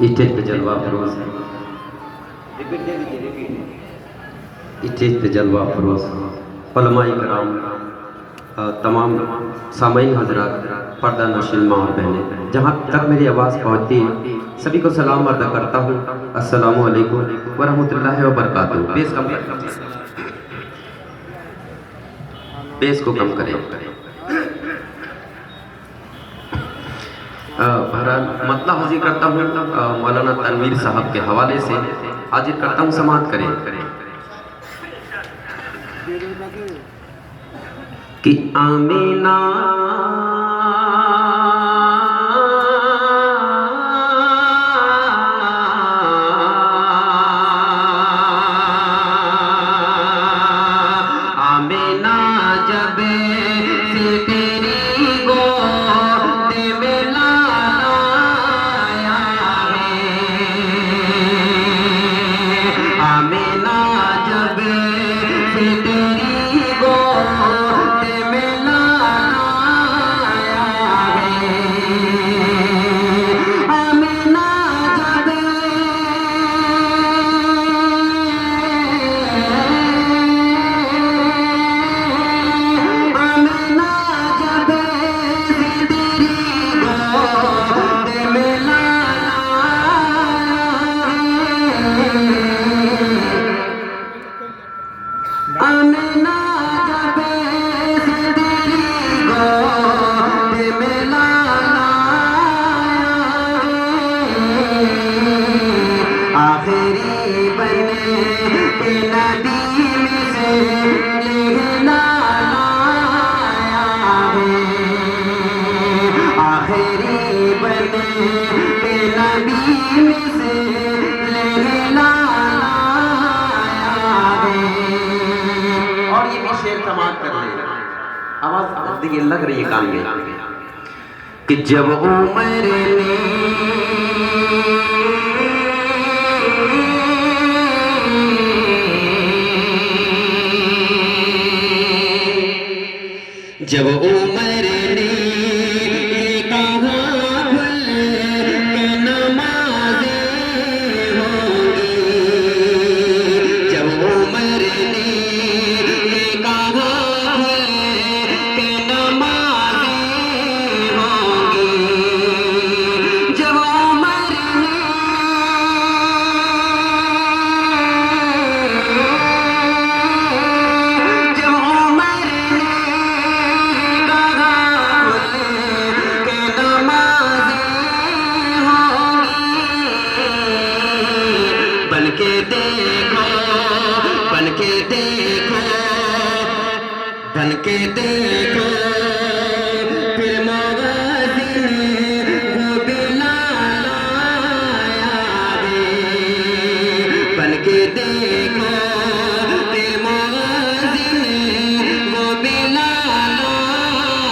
Stage पे जलवा furrows stage पे जलवा फरोज उलमाए कराम, तमाम सामईन हजरात, पर्दा नशीन माँ और बहनें, जहाँ तक मेरी आवाज़ पहुँचती है सभी को सलाम अर्ज़ करता हूँ। अस्सलामु अलैकुम व रहमतुल्लाहि व बरकातुहू। बेस कम करें, बेस को कम करें। बहरहाल मतला हाजिर करता हूँ मौलाना तनवीर साहब के हवाले से हाजिर करता हूँ, समाअत करें कि आमीना आमीना जब से तेरी गोद में लाया है, आमीना जब से तेरी गोद में लाया है, आमीना जब आमीना जब से तेरी गोद में आमीना जब से तेरी गोद में लाया है, आखिरी बने के नबी में से लेना लाया है, आखिरी बने के नबी में से लेना लाया है। और ये भी शेर समाप्त कर ले, आवाज देखिए लग रही है कान में कि जब उमर ने जब उमर ने कहा खुल के नमाज़ें होंगी, जब उमर ने कहा खुल के नमाज़ें होंगी, जब उमर ने जब उमर ने कहा खुल के नमाज़ें होंगी, बनके देखो बनके देखो बनके देखो फिर मुअज़्ज़िन वो बिलाल आया है, बनके देखो फिर मुअज़्ज़िन वो बिलाल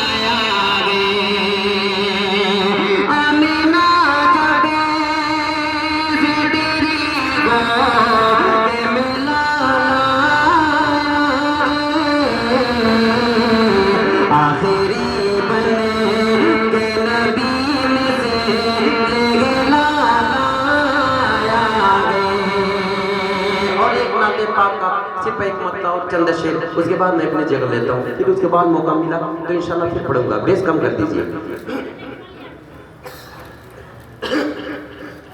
आया है, आमीना जब से तेरी गोद में लाया है, आखिरी बने के नबी में से लेना लाया है। और एक नाते पाक का सिर्फ एक मतला और चंद शेर, उसके बाद मैं अपनी जगह लेता हूँ, फिर उसके बाद मौका मिला तो इंशाल्लाह फिर पढ़ूंगा। बेस कम कर दीजिए,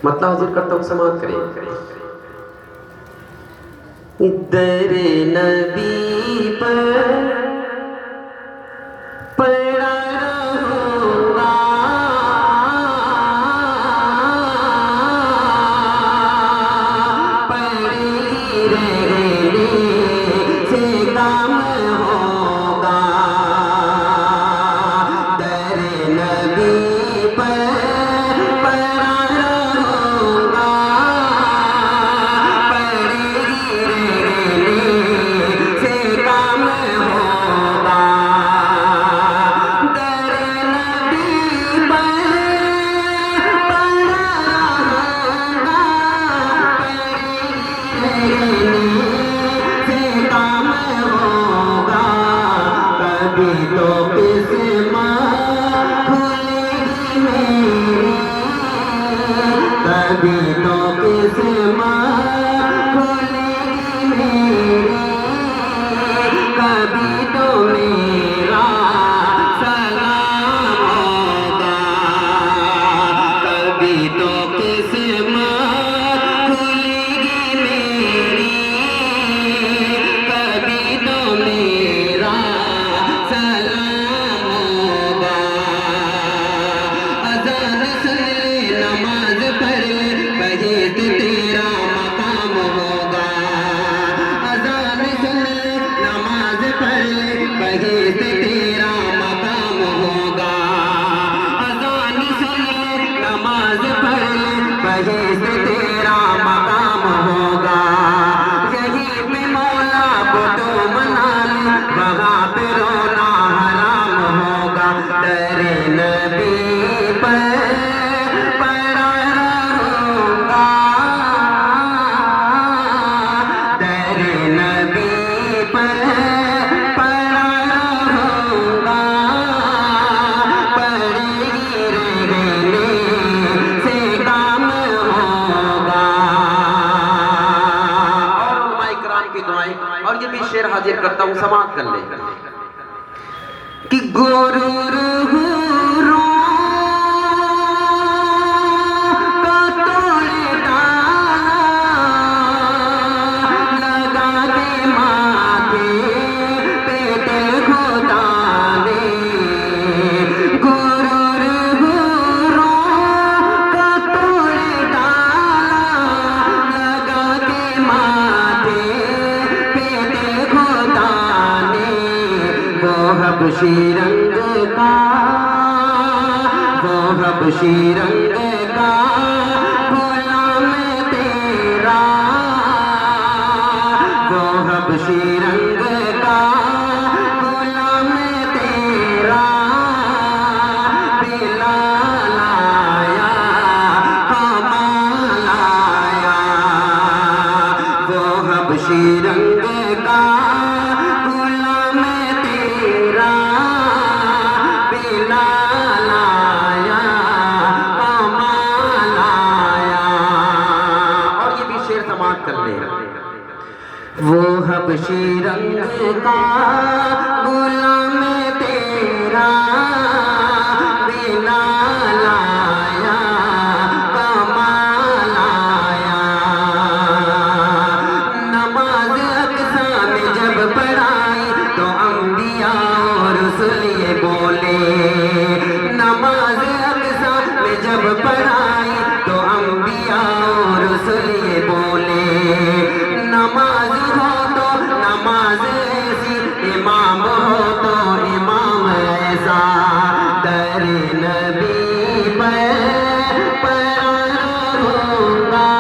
मतला हाजिर करता हूँ, समाअत करें। दर नबी पर पड़ा रहूंगा, पड़ी रहने से काम होगा, दर नबी पर पड़ा रहूंगा, पड़ी रहने से काम होगा। कभी तो किस्मत खुलेगी मेरी, कभी तो मेरा सलाम होगा, कभी तो किस्मत खुलेगी मेरी, कभी तो मेरा सलाम होगा। अज़ान सुन ले, नमाज पढ़ ले, बहित तेरा मकाम होगा। अज़ान सुन ले, नमाज पढ़ ले, बहित तेरा मकाम होगा। अज़ान सुन ले, नमाज पढ़ ले, बहित तेरा मकाम होगा। यहीं पे मौला को तो मना ले, वहाँ पे रोना हराम होगा। डरे नबी पर पड़ा रहूंगा, डरे नबी पर पड़ा रहूंगा, पड़ेगी रहने से काम होगा। और उलमाए किराम की दुआएं, और ये भी शेर हाजिर करता हूँ, समाअत कर ले कि गुरूर गुरू का तोड़े डाला, लगा के माथे पे दिल खुदा ने। गुरूर गुरू का तोड़े डाला, लगा के माथे पे दिल खुदा ने। वो हबशी रंग का, वो हबशी रंग का गुलाम तेरा, वो हबशी रंग का गुलाम तेरा। बिलाल आया, कमाल आया, वो हबशी रंग का गुलाम तेरा। बिलाल आया, कमाल आया। और ये भी शेर समाअत कर ले। वो हबशी रंग का गुलाम तेरा, बिलाल आया, कमाल आया। नमाज अक़सा में जब पढ़ाई तो अंबिया और रसूल ये बोले। नमाज अक़सा में जब पढ़ाई तो अंबिया और रसूल ये बोले। नमाज हो तो नमाज ऐसी, इमाम हो तो इमाम ऐसा। दरे नबी पर पड़ा रहूंगा,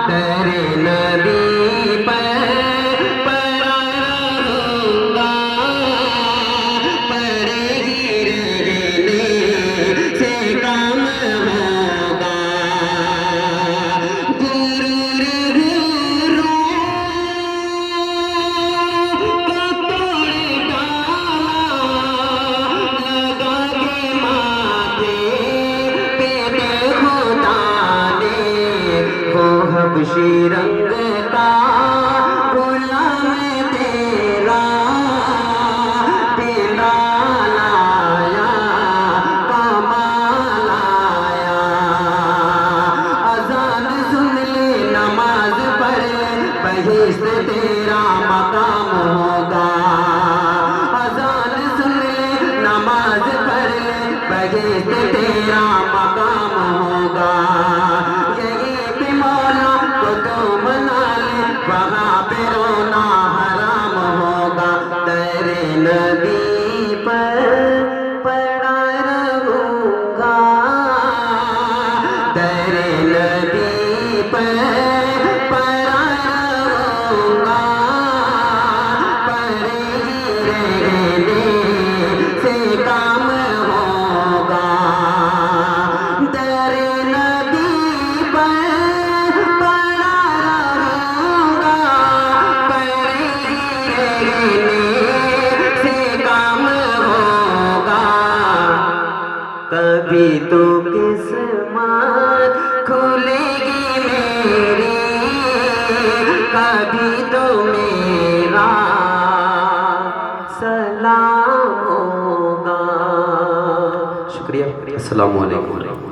दरे नबी पर पड़ा रहूंगा, पड़ेगी रहने से काम होगा। गुरूर गुरू का तोड़े डाला, लगा के माथे पे दिल खुदा ने। वो हबशी रंग का गुलाम तेरा, बिलाल आया, कमाल आया। अज़ान सुन ले, नमाज पढ़ ले, बहिश्त तेरा मकाम होगा। अज़ान सुन ले, नमाज पढ़ ले, बहिश्त तेरा मकाम होगा। यहीं पे मौला को तो मना ले, वहाँ पे रोना हराम होगा। तेरे नबी पर पड़ा रहूंगा, तेरे नबी पर पड़ा रहूंगा, पड़ेगी रहने से काम होगा। तेरे नबी पर पड़ा रहूंगा, पड़ेगी रहने से काम होगा। कभी तो किस्मत तेरी कभी तो मेरा सलाम होगा। शुक्रिया, अस्सलामु अलैकुम।